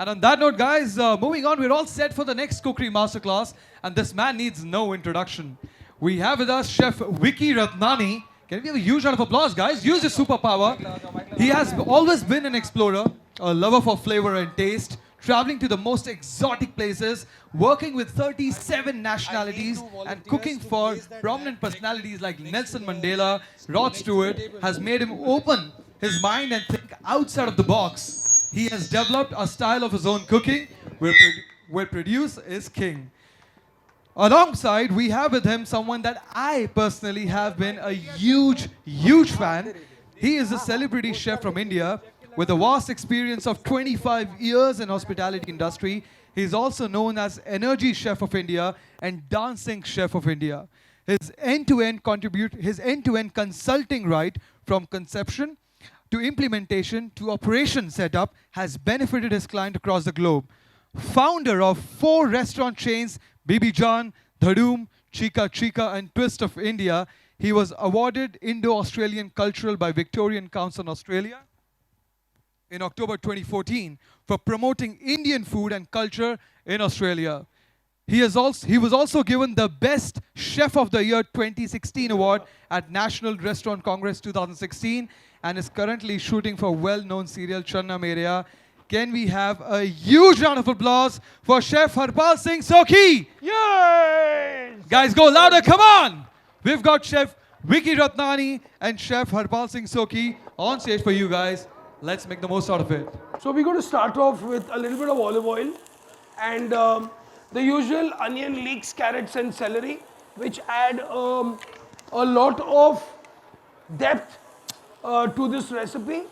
And on that note, guys, moving on, we're all set for the next cookery masterclass. And this man needs no introduction. We have with us Chef Vicky Ratnani. Can we give a huge round of applause, guys? Use your superpower. He has always been an explorer, a lover for flavor and taste, traveling to the most exotic places, working with 37 nationalities, and cooking for prominent personalities like Nelson Mandela, Rod Stewart, has made him open his mind and think outside of the box. He has developed a style of his own cooking where produce is king. Alongside, we have with him someone that I personally have been a huge fan. He is a celebrity chef from India with a vast experience of 25 years in hospitality industry. He is also known as Energy Chef of India and Dancing Chef of India. His end-to-end consulting right from conception to implementation to operation setup has benefited his client across the globe. Founder of 4 restaurant chains, Bibi Jaan, Dhadoom, Chika Chika and Twist of India, he was awarded Indo-Australian Cultural by Victorian Council Australia in October 2014 for promoting Indian food and culture in Australia. He was also given the Best Chef of the Year 2016 award at National Restaurant Congress 2016 and is currently shooting for well-known serial Channa Meria. Can we have a huge round of applause for Chef Harpal Singh Sokhi? Yes! Guys, go louder, come on! We've got Chef Vicky Ratnani and Chef Harpal Singh Sokhi on stage for you guys. Let's make the most out of it. So we're going to start off with a little bit of olive oil and the usual onion, leeks, carrots and celery, which add a lot of depth to this recipe.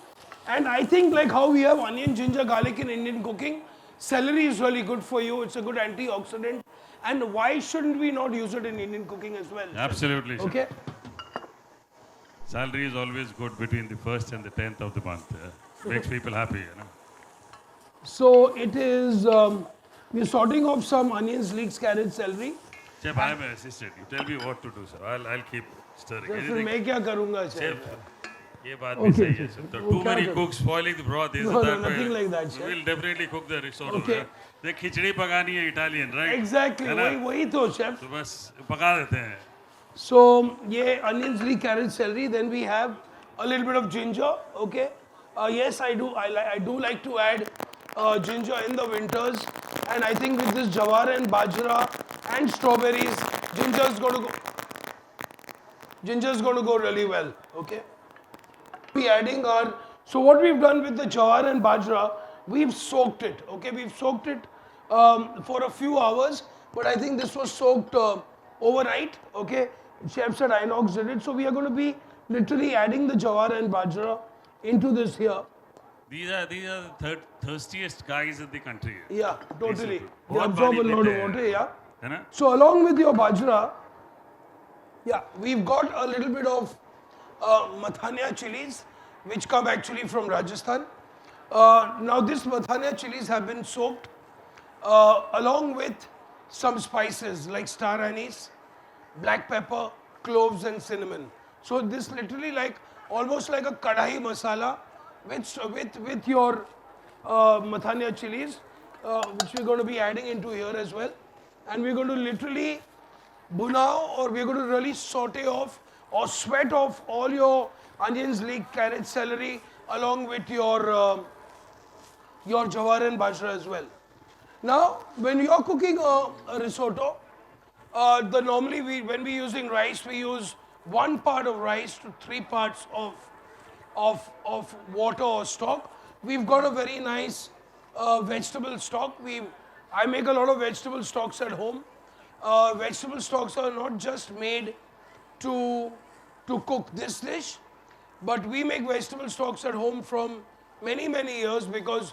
And I think like how we have onion, ginger, garlic in Indian cooking, celery is really good for you. It's a good antioxidant. And why shouldn't we not use it in Indian cooking as well? Absolutely. Sir. Okay. Salary is always good between the 1st and the 10th of the month. Makes people happy, you know. So it is, we're sorting off some onions, leeks, carrots, celery. Chef, I am an assistant. You tell me what to do, sir. I'll keep stirring. फिर मैं क्या करूँगा Chef, chef? ये बात भी सही है, sir. वो Too क्या many करूँ? cooks spoiling the broth. This No, is no, that nothing way. like that, chef. We'll definitely cook the risotto. Okay. The खिचड़ी पकानी है Italian, right? Exactly, है ना? वही तो chef. तो बस पका देते हैं. So ये onions, leek, carrots, celery. Then we have a little bit of ginger. Okay. Yes, I do. I do like to add ginger in the winters, and I think with this jawar and bajra and strawberries, ginger's going to go really well. Okay. We adding our, so what we've done with the jawar and bajra, we've soaked it. Okay, we've soaked it for a few hours, but I think this was soaked overnight. Okay, chefs at Inox did it, so we are going to be literally adding the jawar and bajra into this here. These are the thirstiest guys in the country. Yeah, totally. They बहुत absorb a पानी lot पीते of हैं. water, yeah. है ना? So along with your bajra, yeah, we've got a little bit of mathania chilies, which come actually from Rajasthan. Now this mathania chilies have been soaked along with some spices like star anise, black pepper, cloves and cinnamon. So this literally like almost like a kadai masala with your mathania chilies, which we're going to be adding into here as well. And we're going to literally bunao, or we're going to really saute off or sweat off all your onions, leek, carrots, celery along with your jawar and bajra as well. Now, when you are cooking a risotto, normally when we're using rice, we use 1 part of rice to 3 parts of water or stock. We've got a very nice vegetable stock. I make a lot of vegetable stocks at home. Vegetable stocks are not just made to cook this dish, but we make vegetable stocks at home from many years, because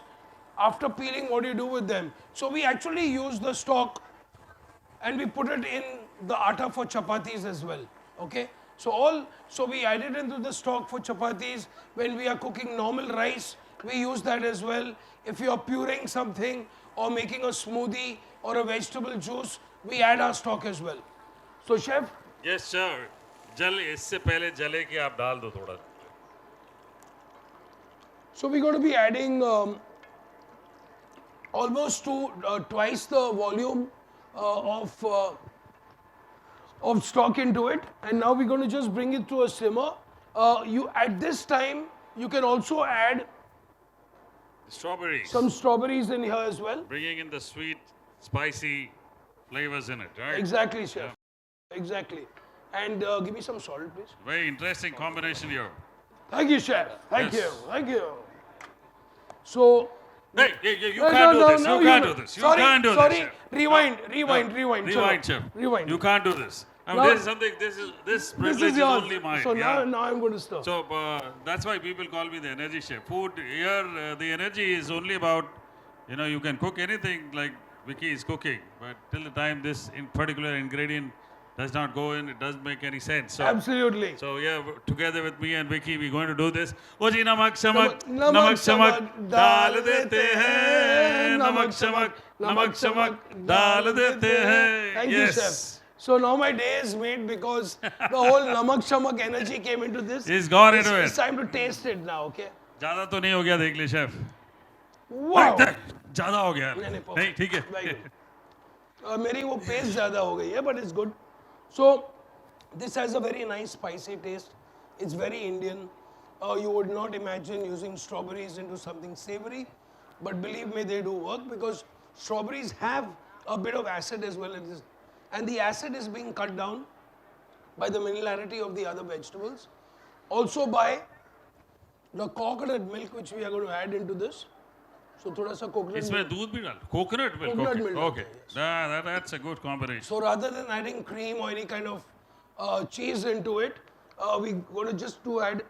after peeling, what do you do with them? So we actually use the stock and we put it in the atta for chapatis as well. Okay, so we add it into the stock for chapatis. When we are cooking normal rice, we use that as well. If you are pureeing something or making a smoothie or a vegetable juice, we add our stock as well. So chef? Yes, sir. जल इससे पहले जले कि आप डाल दो थोड़ा. So we're going to be adding almost to twice the volume of stock into it, and now we're going to just bring it to a simmer. You at this time you can also add Strawberries. some strawberries in here as well. Bringing in the sweet, spicy flavors in it, right? Exactly, chef. Exactly. And give me some salt, please. Very interesting combination here. Thank you, chef. Thank Yes. you. Thank you. So. Hey, you can't do this. You can't do this. You Sorry, can't do sorry. this. Chef. Rewind. No, Rewind. Rewind, chef. Rewind. You can't do this. I mean, Now- this is something. This privilege This is yours. only mine. So yeah. now I'm going to stir. So that's why people call me the energy chef. Food here, the energy is only about, you can cook anything like Vicky is cooking, but till the time this in particular ingredient does not go in, it doesn't make any sense. So, Absolutely. So yeah, together with me and Vicky, we're going to do this. Oh ji, namak shamak, Namak namak shamak, shamak, dal dal dete dete hain. hain. Namak shamak, namak shamak, dal dete hain. Thank you, Yes. chef. So now my day is made because the whole namak shamak energy came into this. He's gone into It's it. time to taste it now, okay? ज़्यादा तो नहीं हो गया देख ले chef. Wow! ज़्यादा हो गया. नहीं, नहीं ठीक है. Very good. मेरी वो पेस्ट ज़्यादा हो गई है, but it's good. So this has a very nice spicy taste. It's very Indian. You would not imagine using strawberries into something savory, but believe me, they do work because strawberries have a bit of acid as well as this. And the acid is being cut down by the minerality of the other vegetables. Also by the coconut milk which we are going to add into this. So thoda sa coconut इसमें milk. दूध भी डाल. Coconut milk. Coconut Okay. milk, Okay. yes. That's a good combination. So rather than adding cream or any kind of cheese into it, we're going to just to add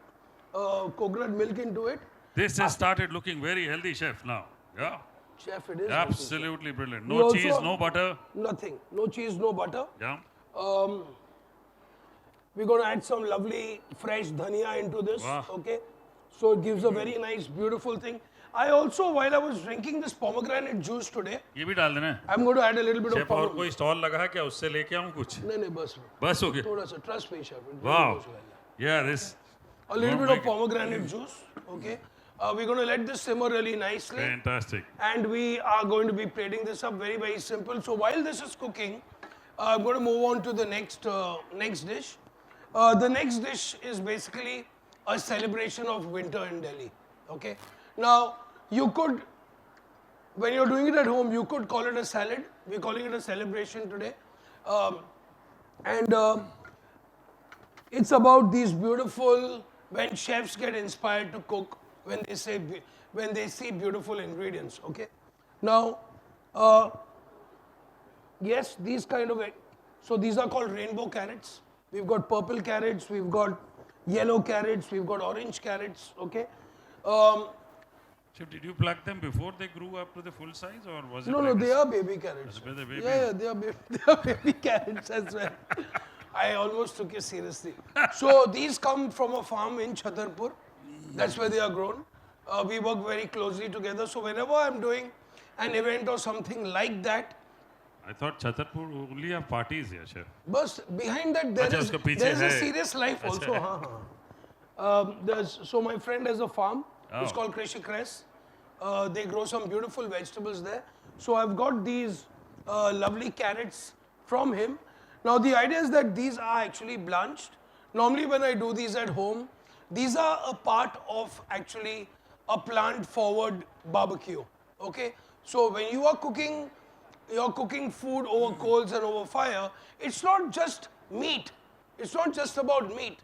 coconut milk into it. This has started looking very healthy, chef. Now, yeah, Chef, it is. absolutely brilliant. We No also- cheese, no butter. Nothing. No cheese, no butter. Yeah. We're going to add some lovely fresh dhania into this. Wow. Okay. So it gives a very nice, beautiful thing. I also, while I was drinking this pomegranate juice today, ये भी डाल देना. I'm going to add a little bit of chef और pomegranate. कोई stall लगा है क्या? उससे लेके आऊँ कुछ? नहीं नहीं बस बस हो गया. थोड़ा सा trust me, chef. It really Wow. goes well. Yeah, this. A little Don't bit of make it. pomegranate juice. Okay. We're going to let this simmer really nicely. Fantastic. And we are going to be plating this up very, very simple. So while this is cooking, I'm going to move on to the next dish. The next dish is basically a celebration of winter in Delhi. Okay. Now, you could, when you're doing it at home, you could call it a salad. We're calling it a celebration today. It's about these beautiful, when chefs get inspired to cook, when they see beautiful ingredients, okay? Now, yes, these kind of, so these are called rainbow carrots. We've got purple carrots, we've got yellow carrots, we've got orange carrots, okay? Chef, did you pluck them before they grew up to the full size, or was it? No, like they this? are baby carrots. They're baby? Yeah, they are baby carrots as well. I almost took it seriously. So these come from a farm in Chhatarpur. That's where they are grown. We work very closely together. So whenever I'm doing an event or something like that, I thought Chhatarpur only have parties here, chef. but behind that there अच्छा, is उसके पीछे there's a है। serious life also. So my friend has a farm. It's Oh. called Krishi Cress. They grow some beautiful vegetables there. So I've got these lovely carrots from him. Now the idea is that these are actually blanched. Normally when I do these at home, these are a part of actually a plant forward barbecue. Okay? So when you are cooking, you're cooking food over coals and over fire, it's not just meat. It's not just about meat.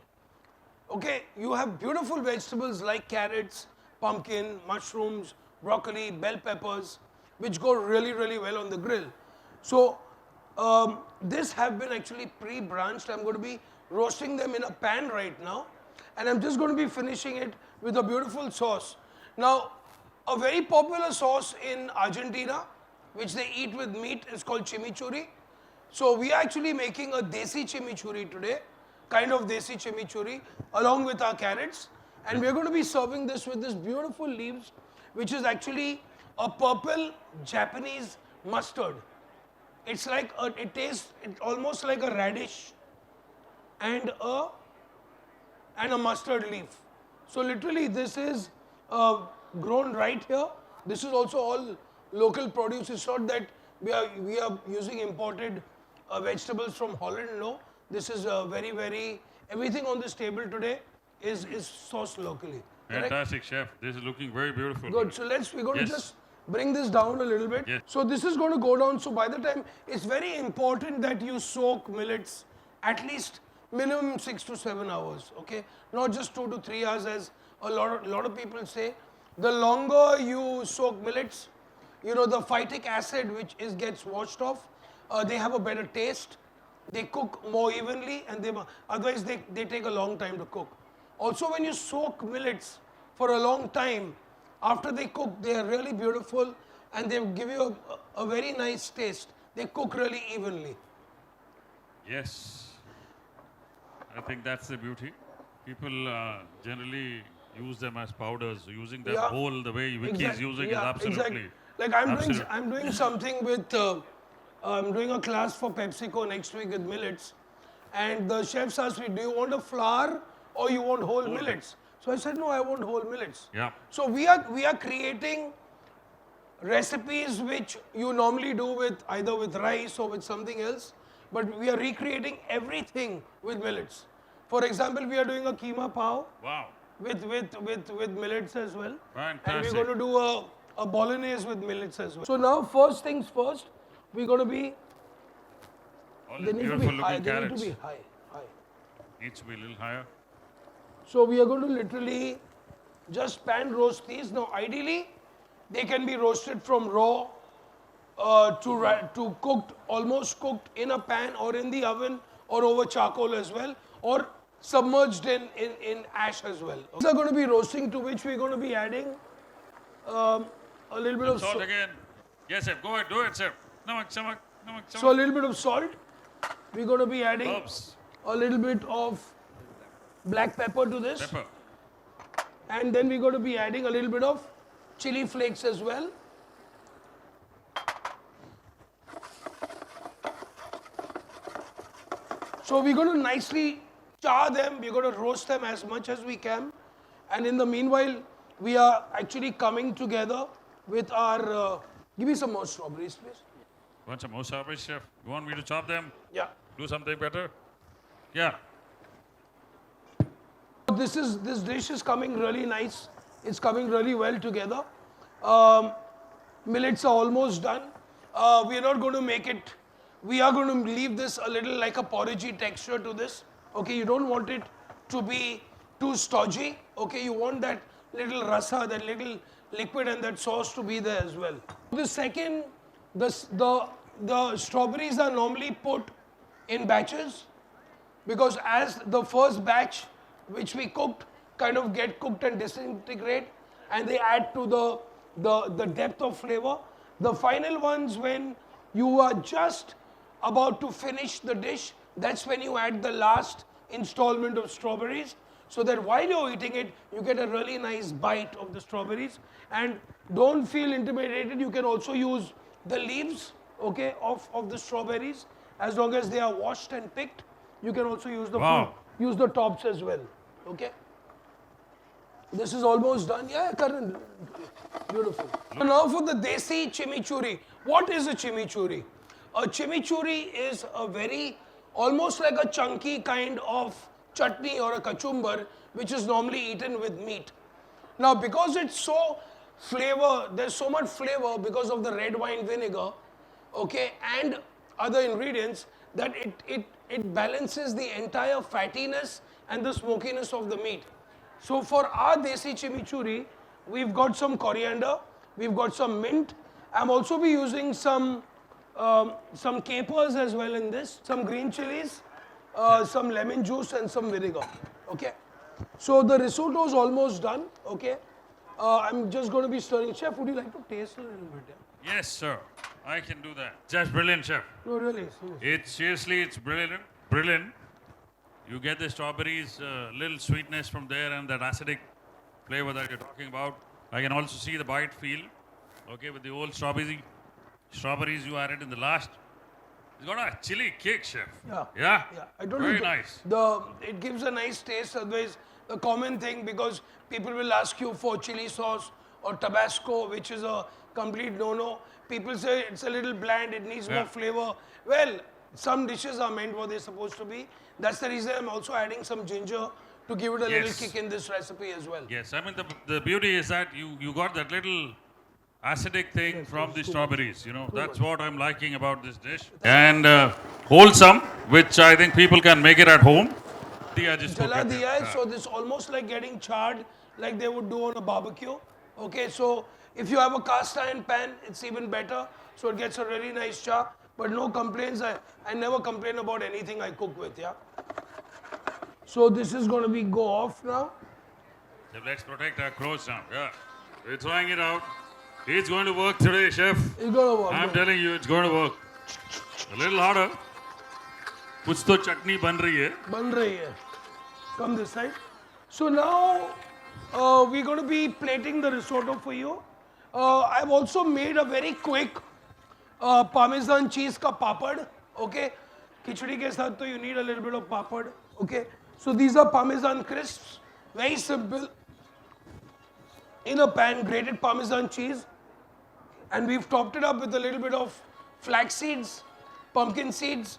Okay, you have beautiful vegetables like carrots, pumpkin, mushrooms, broccoli, bell peppers, which go really, really well on the grill. So this have been actually pre-branched. I'm going to be roasting them in a pan right now. And I'm just going to be finishing it with a beautiful sauce. Now, a very popular sauce in Argentina, which they eat with meat, is called chimichurri. So we are actually making a desi chimichurri today, kind of desi chimichurri, along with our carrots. And we're going to be serving this with this beautiful leaves, which is actually a purple Japanese mustard. It's like, it tastes almost like a radish and a mustard leaf. So literally this is grown right here. This is also all local produce. It's not that we are using imported vegetables from Holland. No, this is very everything on this table today is sourced locally. Correct? Fantastic, chef. This is looking very beautiful. Good. So we're going Yes. to just bring this down a little bit. Yes. So this is going to go down. So by the time, it's very important that you soak millets at least minimum 6 to 7 hours. Okay, not just 2 to 3 hours as a lot of people say. The longer you soak millets, you know, the phytic acid which gets washed off, they have a better taste. They cook more evenly, and otherwise they take a long time to cook. Also, when you soak millets for a long time, after they cook, they are really beautiful and they give you a very nice taste. They cook really evenly. Yes. I think that's the beauty. People generally use them as powders. Using them Yeah. whole the way Vicky is using is absolutely. Exactly. Like I'm doing something with, I'm doing a class for PepsiCo next week with millets, and the chefs asked me, do you want a flour or you want whole millets? So I said, no, I want whole millets. Yeah. So we are creating recipes which you normally do with either with rice or with something else, but we are recreating everything with millets. For example, we are doing a keema pao Wow. with millets as well. Fantastic. And we're going to do a bolognese with millets as well. So now, first things first, we're going to be, All they these need to beautiful be high, looking they need carrots. to be high. Needs to be a little higher. So we are going to literally just pan roast these. Now, ideally, they can be roasted from raw to cooked, almost cooked in a pan or in the oven or over charcoal as well, or submerged in ash as well. These are going to be roasting, to which we're going to be adding a little bit of Salt salt. again. Yes, chef. Go ahead. Do it, chef. Namak, chamak, namak, So a chamak. little bit of salt. We're going to be adding Herbs. a little bit of black pepper to this. Pepper. And then we're going to be adding a little bit of chili flakes as well. So we're going to nicely char them. We're going to roast them as much as we can. And in the meanwhile, we are actually coming together with our... give me some more strawberries, please. Want some more strawberries, chef? You want me to chop them? Yeah. Do something better? Yeah. This dish is coming really nice. It's coming really well together. Millets are almost done. We are not going to make it. We are going to leave this a little like a porridgey texture to this. Okay, you don't want it to be too stodgy. Okay, you want that little rasa, that little liquid and that sauce to be there as well. The second, the strawberries are normally put in batches, because as the first batch which we cooked kind of get cooked and disintegrate, and they add to the depth of flavor. The final ones, when you are just about to finish the dish, that's when you add the last installment of strawberries, so that while you're eating it, you get a really nice bite of the strawberries. And don't feel intimidated, you can also use the leaves, okay, of the strawberries. As long as they are washed and picked, you can also use the Wow. use the tops as well. Okay. This is almost done. Yeah, Karan. Beautiful. So now for the desi chimichurri. What is a chimichurri? A chimichurri is a very, almost like a chunky kind of chutney or a kachumbar, which is normally eaten with meat. Now, because it's so flavor, there's so much flavor because of the red wine vinegar, okay, and other ingredients, that it balances the entire fattiness and the smokiness of the meat. So for our desi chimichurri, we've got some coriander, we've got some mint. I'm also be using some capers as well in this, some green chilies, some lemon juice and some vinegar. Okay. So the risotto is almost done. Okay. I'm just going to be stirring. Chef, would you like to taste a little bit? Yeah? Yes, sir. I can do that. Just brilliant, chef. No, really. Seriously. It's brilliant. Brilliant. You get the strawberries, little sweetness from there, and that acidic flavor that you're talking about. I can also see the bite feel. Okay, with the old strawberries you added in the last. It's got a chili kick, chef. Yeah. Yeah. Yeah. I don't Very know. nice. It gives a nice taste. Otherwise, the common thing, because people will ask you for chili sauce or Tabasco, which is a complete no-no. People say it's a little bland, it needs more flavor. Well, some dishes are meant what they're supposed to be. That's the reason I'm also adding some ginger to give it a little kick in this recipe as well. Yes, I mean the beauty is that you got that little acidic thing from the strawberries. You know, that's what I'm liking about this dish. And wholesome, which I think people can make it at home. Jala diya hai, so this almost like getting charred like they would do on a barbecue. Okay, so if you have a cast iron pan, it's even better. So it gets a really nice char. But no complaints. I never complain about anything I cook with, yeah. So this is going to be go off now. So let's protect our clothes now. Yeah, we're trying it out. It's going to work today, chef. It's going to work. I'm telling you, it's going to work. A little harder. कुछ तो चटनी बन रही है. बन रही है. Come this side. So now we're going to be plating the risotto for you. I've also made a very quick Parmesan cheese ka papad. Okay. Khichdi ke saath to you need a little bit of papad. Okay. So these are Parmesan crisps. Very simple. In a pan, grated Parmesan cheese. And we've topped it up with a little bit of flax seeds, pumpkin seeds,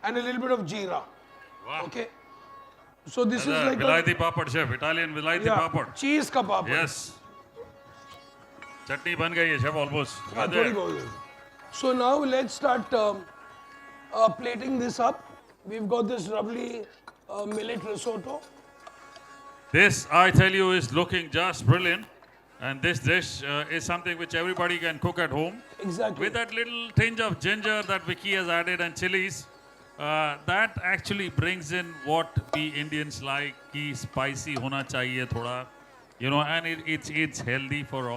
and a little bit of jeera. Wow. Okay. So this is like Vilayati papad, chef. Italian Vilayati papad. Cheese ka papad. Yes. Chutney ban gayi hai, chef, almost. So now let's start plating this up. We've got this lovely millet risotto. This, I tell you, is looking just brilliant. And this dish is something which everybody can cook at home. Exactly. With that little tinge of ginger that Vicky has added and chilies, that actually brings in what we Indians like. Ki spicy hona chahiye thoda, you know, and it's healthy for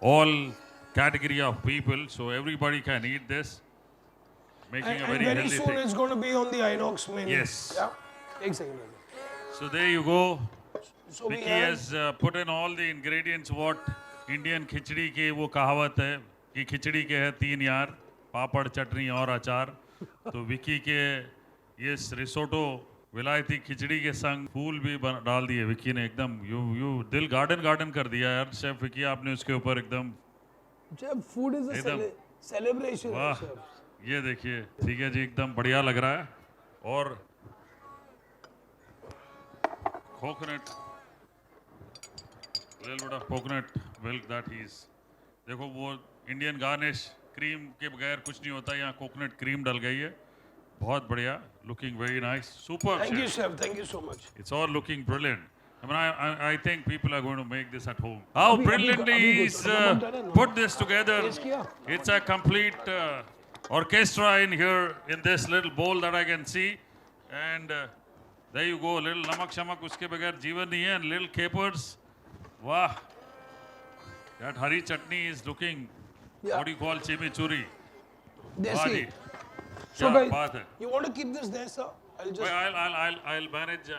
all category of people. So everybody can eat this, making a very healthy soon thing. It's going to be on the Inox menu. Yes. Yeah. Exactly. So there you go. So Vicky has put in all the ingredients what Indian खिचड़ी के वो कहावत है कि खिचड़ी के है तीन यार पापड़ चटनी और अचार तो विकी के ये रिसोटो विलायती खिचड़ी के संग फूल भी डाल दिए विकी ने एकदम यू दिल गार्डन कर दिया यार शेफ विकी आपने उसके ऊपर एकदम जब फूड इज अ सेलिब्रेशन वाह ये देखिए ठीक है जी एकदम बढ़िया लग रहा है और coconut little bit of coconut milk that he's देखो वो इंडियन गार्निश क्रीम के बगैर कुछ नहीं होता यहाँ कोकोनट क्रीम डल गई है बहुत बढ़िया looking very nice super thank you chef thank you so much it's all looking brilliant I mean I think people are going to make this at home how brilliantly he's put this together it's a complete orchestra in here in this little bowl that I can see and there you go little namak shamak uske bagair jeevan nahi hai and little capers wow that hari chutney is looking what do you call chimichurri desi so guys you want to keep this there sir I'll just I'll manage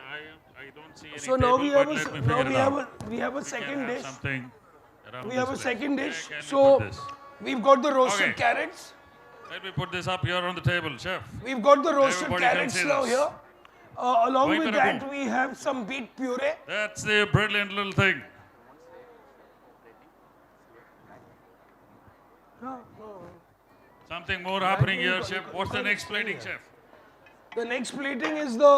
I don't see any so now table, we have a second dish something we have a second dish so we've got the roasted carrots let me put this up here on the table chef we've got the roasted Everybody carrots now here along with that we have some beet puree that's the brilliant little thing something more happening here chef what's the next plating chef the next plating is the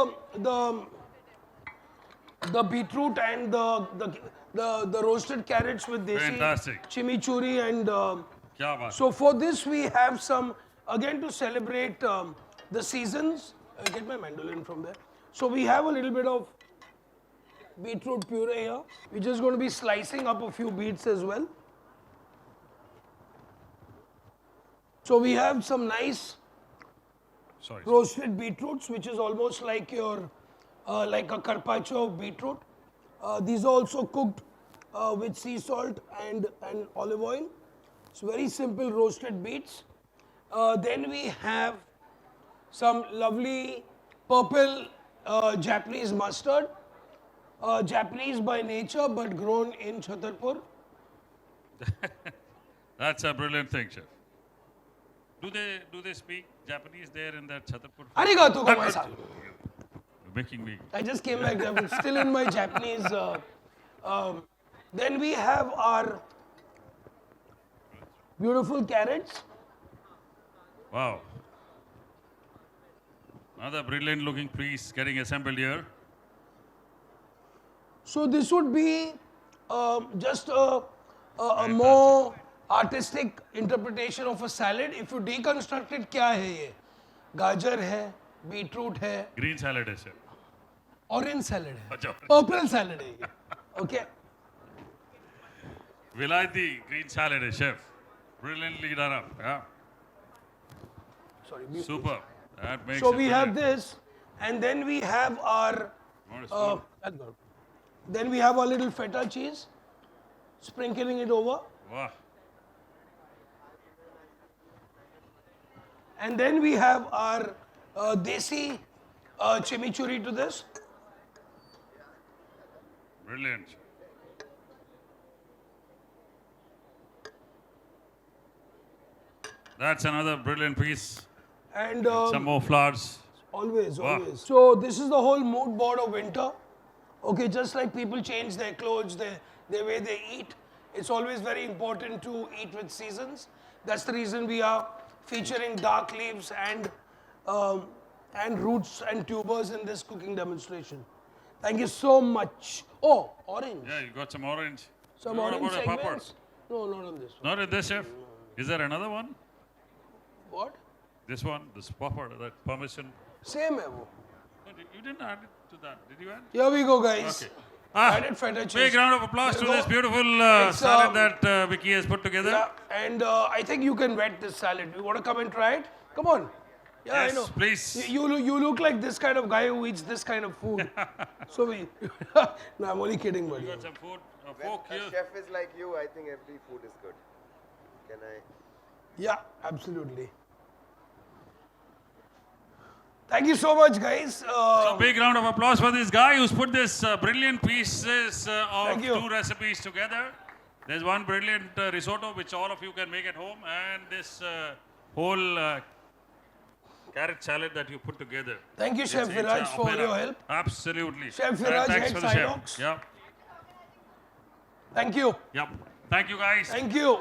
beetroot and the roasted carrots with desi fantastic chimichurri and kya baat so for this we have some again to celebrate the seasons get my mandolin from there so we have a little bit of beetroot puree here we're just going to be slicing up a few beets as well so we have some nice roasted beetroots which is almost like your like a carpaccio of beetroot these are also cooked with sea salt and olive oil it's very simple roasted beets then we have some lovely purple Japanese mustard Japanese by nature but grown in Chhatarpur that's a brilliant thing chef do they speak Japanese there in that Chhatarpur arigato gozaimasu making me I just came back I'm still in my Japanese Then we have our beautiful carrots. Wow. Another brilliant looking piece getting assembled here. So this would be just a more artistic interpretation of a salad. If you deconstruct it, क्या है ये? गाजर है, beetroot है, Green salad is it. orange salad है, अच्छा. purple salad है ये. Okay. Vilayati green salad is chef. Brilliantly done up. Yeah. Sorry. Super. That makes So it we have brilliant. this, and then we have our Want a spoon? that's good. Then we have our little feta cheese, sprinkling it over, Wow. and then we have our desi chimichurri to this. Brilliant. That's another brilliant piece. And Some more flowers. always, Wow. always. So this is the whole mood board of winter. Okay, just like people change their clothes, the way they eat, it's always very important to eat with seasons. That's the reason we are featuring dark leaves and roots and tubers in this cooking demonstration. Thank you so much. Oh, orange. Yeah, you got some orange. Some What orange about a papad? segments. No, not on this one. Not in this, chef. Is there another one? What? This one, this papad, that parmesan. Same hai wo. No, you didn't add it to that, did you add? Here we go, guys. Okay. Added feta cheese. Big round of applause to Here we this go. beautiful It's, salad that Vicky has put together. Yeah, and I think you can wet this salad. You want to come and try it? Come on. Yeah, Yes, I know. please. You look like this kind of guy who eats this kind of food. So we. No, I'm only kidding, buddy. You got some food, a When fork a here. chef is like you, I think every food is good. Can I? Yeah, absolutely. Thank you so much, guys. So big round of applause for this guy who's put this brilliant pieces of Thank you. 2 recipes together. There's one brilliant risotto which all of you can make at home, and this whole carrot salad that you put together. Thank you, Chef It's Viraj, a for opera. your help. Absolutely. Chef And Viraj, thanks head for the chef. Silox. Yeah. Thank you. Yep. Thank you guys. Thank you.